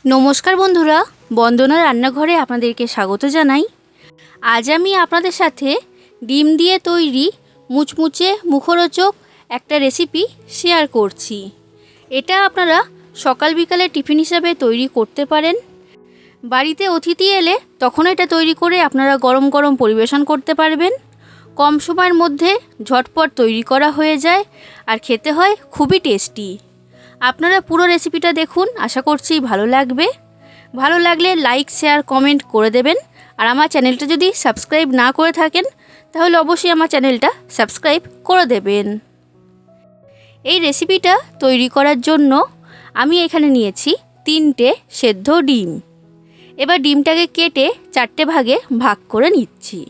নমস্কার বন্ধুরা, বন্দনা রান্নাঘরে আপনাদেরকে স্বাগত জানাই। আজ আমি আপনাদের সাথে ডিম দিয়ে তৈরি মুচমুচে মুখরোচক একটা রেসিপি শেয়ার করছি। এটা আপনারা সকাল বিকালে টিফিন হিসাবে তৈরি করতে পারেন। বাড়িতে অতিথি এলে তখন এটা তৈরি করে আপনারা গরম গরম পরিবেশন করতে পারবেন। কম সময়ের মধ্যে ঝটপট তৈরি করা হয়ে যায় আর খেতে হয় খুবই টেস্টি। আপনারা পুরো রেসিপিটা দেখুন, আশা করছি ভালো লাগবে। ভালো লাগলে লাইক শেয়ার কমেন্ট করে দেবেন। আর আমার চ্যানেলটা যদি সাবস্ক্রাইব না করে থাকেন তাহলে অবশ্যই আমার চ্যানেলটা সাবস্ক্রাইব করে দেবেন। এই রেসিপিটা তৈরি করার জন্য আমি এখানে নিয়েছি 3টে সেদ্ধ ডিম। এবার ডিমটাকে কেটে 4টে ভাগে ভাগ করে নিচ্ছি।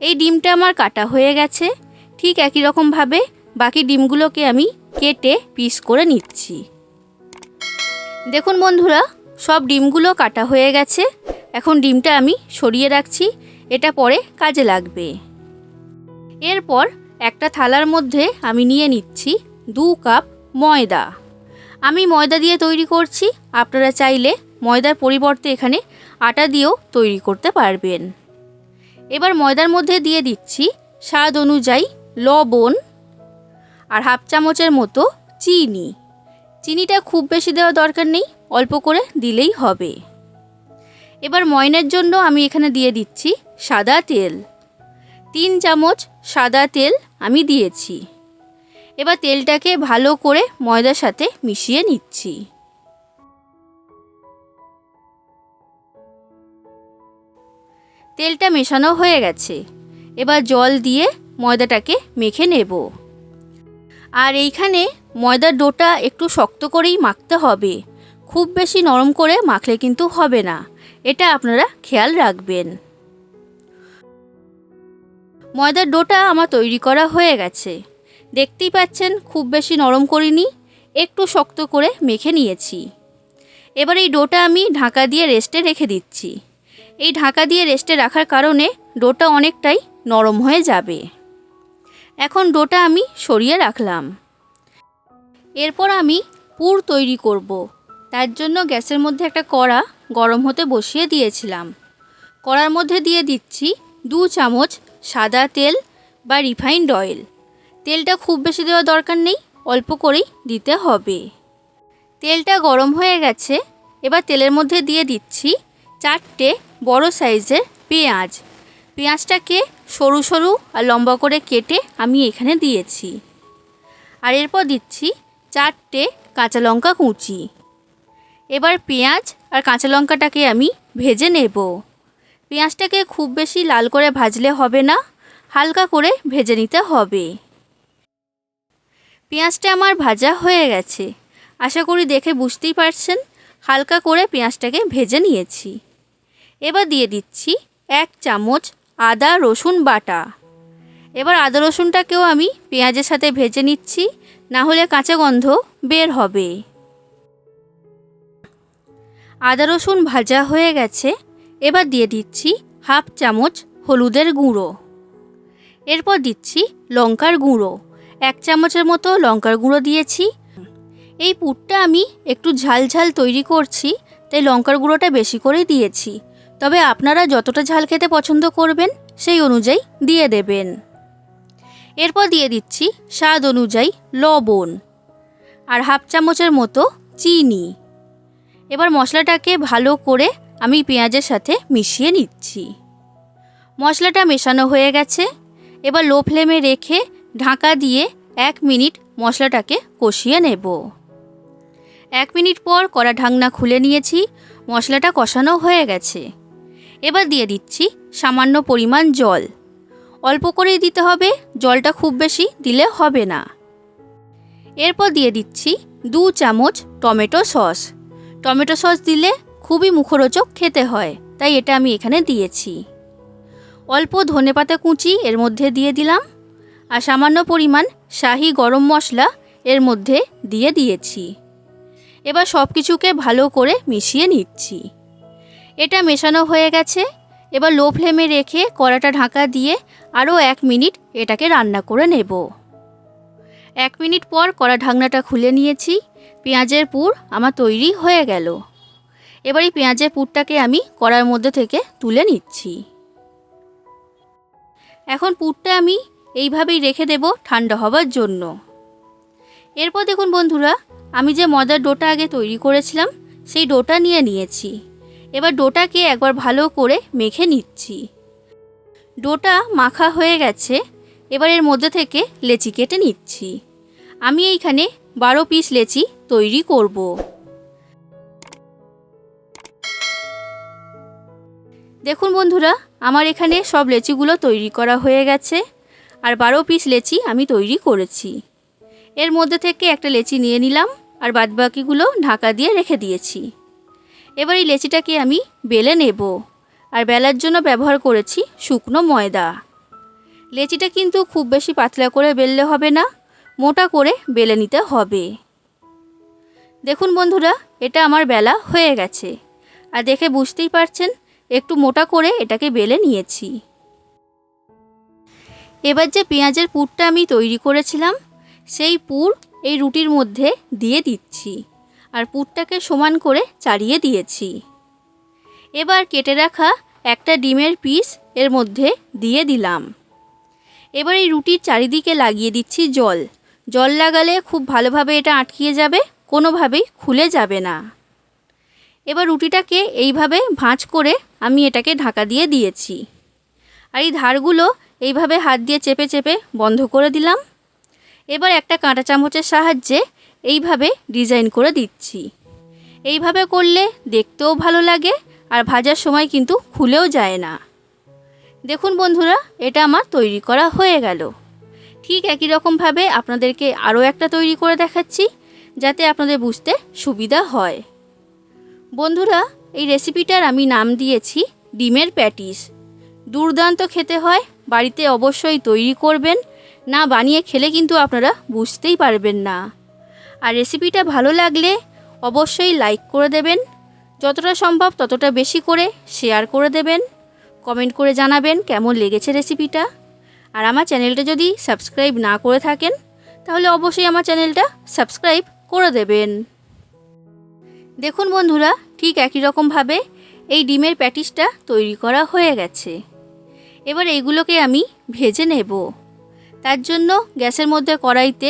এই ডিমটা আমার কাটা হয়ে গেছে। ঠিক একই রকমভাবে বাকি ডিমগুলোকে আমি কেটে পিস করে নিচ্ছি। দেখুন বন্ধুরা, সব ডিমগুলো কাটা হয়ে গেছে। এখন ডিমটা আমি সরিয়ে রাখছি, এটা পরে কাজে লাগবে। এরপর একটা থালার মধ্যে আমি নিয়ে নিচ্ছি 2 কাপ ময়দা। আমি ময়দা দিয়ে তৈরি করছি, আপনারা চাইলে ময়দার পরিবর্তে এখানে আটা দিয়েও তৈরি করতে পারবেন। এবার ময়দার মধ্যে দিয়ে দিচ্ছি স্বাদ অনুযায়ী লবণ আর হাফ চামচের মতো চিনি। চিনিটা খুব বেশি দেওয়া দরকার নেই, অল্প করে দিলেই হবে। এবার ময়নের জন্য আমি এখানে দিয়ে দিচ্ছি সাদা তেল। 3 চামচ সাদা তেল আমি দিয়েছি। এবার তেলটাকে ভালো করে ময়দার সাথে মিশিয়ে নিচ্ছি। তেলটা মেশানো হয়ে গেছে। এবার জল দিয়ে ময়দাটাকে মেখে নেব। আর এইখানে ময়দার ডোটা একটু শক্ত করেই মাখতে হবে, খুব বেশি নরম করে মাখলে কিন্তু হবে না, এটা আপনারা খেয়াল রাখবেন। ময়দার ডোটা আমার তৈরি করা হয়ে গেছে। দেখতেই পাচ্ছেন খুব বেশি নরম করিনি, একটু শক্ত করে মেখে নিয়েছি। এবার এই ডোটা আমি ঢাকা দিয়ে রেস্টে রেখে দিচ্ছি। এই ঢাকা দিয়ে রেস্টে রাখার কারণে ডোটা অনেকটাই নরম হয়ে যাবে। এখন ডোটা আমি সরিয়ে রাখলাম। এরপর আমি পুর তৈরি করব। তার জন্য গ্যাসের মধ্যে একটা কড়া গরম হতে বসিয়ে দিয়েছিলাম। কড়ার মধ্যে দিয়ে দিচ্ছি 2 চামচ সাদা তেল বা রিফাইন্ড অয়েল। তেলটা খুব বেশি দেওয়া দরকার নেই, অল্প করেই দিতে হবে। তেলটা গরম হয়ে গেছে। এবার তেলের মধ্যে দিয়ে দিচ্ছি 4টে বড় সাইজের পেঁয়াজ। পেঁয়াজটাকে সরু সরু আর লম্বা করে কেটে আমি এখানে দিয়েছি। আর এরপর দিচ্ছি 4টে কাঁচা লঙ্কা কুচি। এবার পেঁয়াজ আর কাঁচা লঙ্কাটাকে আমি ভেজে নেব। পেঁয়াজটাকে খুব বেশি লাল করে ভাজলে হবে না, হালকা করে ভেজে নিতে হবে। পেঁয়াজটা আমার ভাজা হয়ে গেছে, আশা করি দেখে বুঝতেই পারছেন। হালকা করে পেঁয়াজটাকে ভেজে নিয়েছি। এবার দিয়ে দিচ্ছি 1 চামচ আদা রসুন বাটা। এবার আদা রসুনটাকেও আমি পেঁয়াজের সাথে ভেজে নিচ্ছি, না হলে কাঁচা গন্ধ বের হবে। আদা রসুন ভাজা হয়ে গেছে। এবার দিয়ে দিচ্ছি হাফ চামচ হলুদের গুঁড়ো। এরপর দিচ্ছি লঙ্কার গুঁড়ো, 1 চামচের মতো লঙ্কার গুঁড়ো দিয়েছি। এই পুরটা আমি একটু ঝাল ঝাল তৈরি করছি, তাই লঙ্কার গুঁড়োটা বেশি করে দিয়েছি। তবে আপনারা যতটা ঝাল খেতে পছন্দ করবেন সেই অনুযায়ী দিয়ে দেবেন। এরপর দিয়ে দিচ্ছি স্বাদ অনুযায়ী লবণ আর হাফ চামচের মতো চিনি। এবার মশলাটাকে ভালো করে আমি পেঁয়াজের সাথে মিশিয়ে নিচ্ছি। মশলাটা মেশানো হয়ে গেছে। এবার লো ফ্লেমে রেখে ঢাকা দিয়ে 1 মিনিট মশলাটাকে কষিয়ে নেব। 1 মিনিট পর কড়া ঢাকনা খুলে নিয়েছি। মশলাটা কষানো হয়ে গেছে। এবার দিয়ে দিচ্ছি সামান্য পরিমাণ জল, অল্প করেই দিতে হবে, জলটা খুব বেশি দিলে হবে না। এরপর দিয়ে দিচ্ছি 2 চামচ টমেটো সস। টমেটো সস দিলে খুবই মুখরোচক খেতে হয়, তাই এটা আমি এখানে দিয়েছি। অল্প ধনেপাতা কুচি এর মধ্যে দিয়ে দিলাম আর সামান্য পরিমাণ শাহি গরম মশলা এর মধ্যে দিয়ে দিয়েছি। এবার সব কিছুকে ভালো করে মিশিয়ে নিচ্ছি। এটা মেশানো হয়ে গেছে। এবার লো ফ্লেমে রেখে কড়াটা ঢাকা দিয়ে আরও 1 মিনিট এটাকে রান্না করে নেব। 1 মিনিট পর কড়া ঢাকনাটা খুলে নিয়েছি। পেঁয়াজের পুর আমার তৈরি হয়ে গেল। এবার এই পেঁয়াজের পুরটাকে আমি কড়ার মধ্যে থেকে তুলে নিচ্ছি। এখন পুরটা আমি এইভাবেই রেখে দেব ঠান্ডা হবার জন্য। এরপর দেখুন বন্ধুরা, আমি যে ময়দার ডোটা আগে তৈরি করেছিলাম সেই ডোটা নিয়ে নিয়েছি। এবার ডোটাকে একবার ভালো করে মেখে নিচ্ছি। ডোটা মাখা হয়ে গেছে। এবার এর মধ্যে থেকে লেচি কেটে নিচ্ছি। আমি এইখানে 12 পিস লেচি তৈরি করব। দেখুন বন্ধুরা, আমার এখানে সব লেচিগুলো তৈরি করা হয়ে গেছে। আর 12 পিস লেচি আমি তৈরি করেছি। এর মধ্যে থেকে একটা লেচি নিয়ে নিলাম আর বাদবাকিগুলো ঢাকা দিয়ে রেখে দিয়েছি। এবার এই লেচিটাকে আমি বেলে নেব। আর বেলার জন্য ব্যবহার করেছি শুকনো ময়দা। লেচিটা কিন্তু খুব বেশি পাতলা করে বেললে হবে না, মোটা করে বেলে নিতে হবে। দেখুন বন্ধুরা, এটা আমার বেলা হয়ে গেছে। আর দেখে বুঝতেই পারছেন একটু মোটা করে এটাকে বেলে নিয়েছি। এবার যে পেঁয়াজের পুরটা আমি তৈরি করেছিলাম সেই পুর এই রুটির মধ্যে দিয়ে দিচ্ছি। আর পুরটাকে সমান করে চাড়িয়ে দিয়েছি। এবার কেটে রাখা একটা ডিমের পিস এর মধ্যে দিয়ে দিলাম। এবার এই রুটির চারিদিকে লাগিয়ে দিচ্ছি জল। জল লাগালে খুব ভালোভাবে এটা আটকিয়ে যাবে, কোনোভাবেই খুলে যাবে না। এবার রুটিটাকে এইভাবে ভাঁজ করে আমি এটাকে ঢাকা দিয়ে দিয়েছি। আর এই ধারগুলো এইভাবে হাত দিয়ে চেপে চেপে বন্ধ করে দিলাম। এবার একটা কাঁটা চামচের সাহায্যে এইভাবে ডিজাইন করে দিচ্ছি। এইভাবে করলে দেখতেও ভালো লাগে আর ভাজার সময় কিন্তু খুলেও যায় না। দেখুন বন্ধুরা, এটা আমার তৈরি করা হয়ে গেল। ঠিক একই রকমভাবে আপনাদেরকে আরও একটা তৈরি করে দেখাচ্ছি যাতে আপনাদের বুঝতে সুবিধা হয়। বন্ধুরা, এই রেসিপিটার আমি নাম দিয়েছি ডিমের প্যাটিস। দুর্দান্ত খেতে হয়, বাড়িতে অবশ্যই তৈরি করবেন। না বানিয়ে খেলে কিন্তু আপনারা বুঝতেই পারবেন না। আর রেসিপিটা ভালো লাগলে অবশ্যই লাইক করে দেবেন, যতটা সম্ভব ততটা বেশি করে শেয়ার করে দেবেন, কমেন্ট করে জানাবেন কেমন লেগেছে রেসিপিটা। আর আমার চ্যানেলটা যদি সাবস্ক্রাইব না করে থাকেন তাহলে অবশ্যই আমার চ্যানেলটা সাবস্ক্রাইব করে দেবেন। দেখুন বন্ধুরা, ঠিক একই রকমভাবে এই ডিমের প্যাটিসটা তৈরি করা হয়ে গেছে। এবার এইগুলোকে আমি ভেজে নেব। তার জন্য গ্যাসের মধ্যে কড়াইতে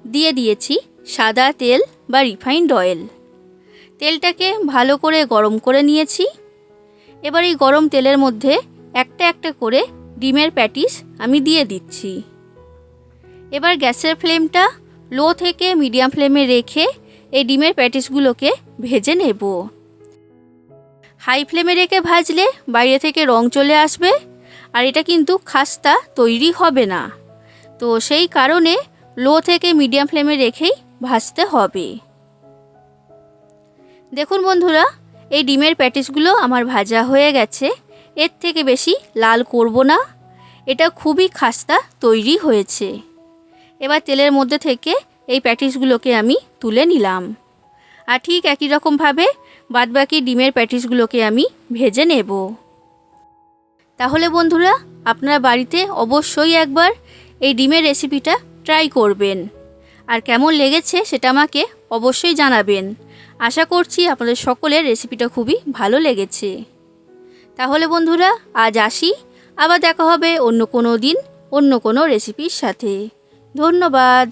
দিয়ে দিয়েছি সাদা তেল বা রিফাইন্ড অয়েল। তেলটাকে ভালো করে গরম করে নিয়েছি। এবার এই গরম তেলের মধ্যে একটা একটা করে ডিমের প্যাটিস আমি দিয়ে দিচ্ছি। এবার গ্যাসের ফ্লেমটা লো থেকে মিডিয়াম ফ্লেমে রেখে এই ডিমের প্যাটিসগুলোকে ভেজে নেব। হাই ফ্লেমে রেখে ভাজলে বাইরে থেকে রং চলে আসবে আর এটা কিন্তু খাস্তা তৈরি হবে না। তো সেই কারণে লো থেকে মিডিয়াম ফ্লেমে রেখেই ভাজতে হবে। দেখুন বন্ধুরা, এই ডিমের প্যাটিসগুলো আমার ভাজা হয়ে গেছে। এর থেকে বেশি লাল করব না, এটা খুবই খাস্তা তৈরি হয়েছে। এবার তেলের মধ্যে থেকে এই প্যাটিসগুলোকে আমি তুলে নিলাম। আর ঠিক একই রকমভাবে বাদবাকি ডিমের প্যাটিসগুলোকে আমি ভেজে নেব। তাহলে বন্ধুরা, আপনারা বাড়িতে অবশ্যই একবার এই ডিমের রেসিপিটা ট্রাই করবেন। আর কেমন লেগেছে সেটা আমাকে অবশ্যই জানাবেন। আশা করছি আপনাদের সকলের রেসিপিটা খুবই ভালো লেগেছে। তাহলে বন্ধুরা, আজ আসি। আবার দেখা হবে অন্য কোনো দিন অন্য কোনো রেসিপির সাথে। ধন্যবাদ।